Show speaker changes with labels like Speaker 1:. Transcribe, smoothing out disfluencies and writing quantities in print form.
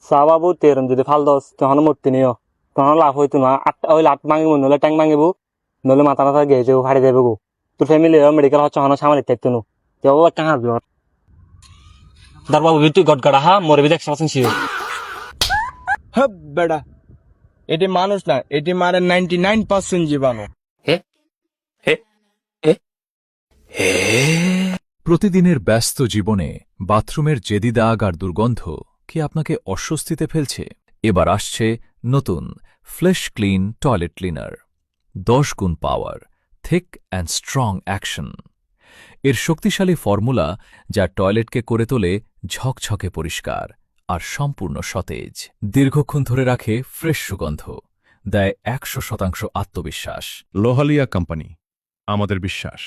Speaker 1: সাবাবু তেরন যদি ফাল দস তখন মূর্তি নিও তখন লাভ হইতো না ওই লাট ভাঙিব নলে ট্যাং ভাঙিব নলে মাথা মাথা গেয়ে যাবো ফাড়ি দেবে গো তোর ফ্যামিলি মেডিকেল হচ্ছে হন সামাল থাকতো নো কেউ টাকা হাসবে দারবাবু তুই গটগড়া হা মরে বি 100% শিওর
Speaker 2: হ্যাঁ বেটা এটি মানুষ না এটি মারে 99% জীবাণু
Speaker 3: প্রতিদিনের ব্যস্ত জীবনে বাথরুমের জেদি দাগ আর দুর্গন্ধ কি আপনাকে অস্বস্তিতে ফেলছে? এবার আসছে নতুন ফ্লেশ ক্লিন টয়লেট ক্লিনার 10 গুণ পাওয়ার, থিক অ্যান্ড স্ট্রং অ্যাকশন। এর শক্তিশালী ফর্মুলা যা টয়লেটকে করে তোলে ঝকঝকে পরিষ্কার আর সম্পূর্ণ সতেজ, দীর্ঘক্ষণ ধরে রাখে ফ্রেশ সুগন্ধ, দেয় 100% আত্মবিশ্বাস।
Speaker 4: লোহালিয়া কোম্পানি, আমাদের বিশ্বাস।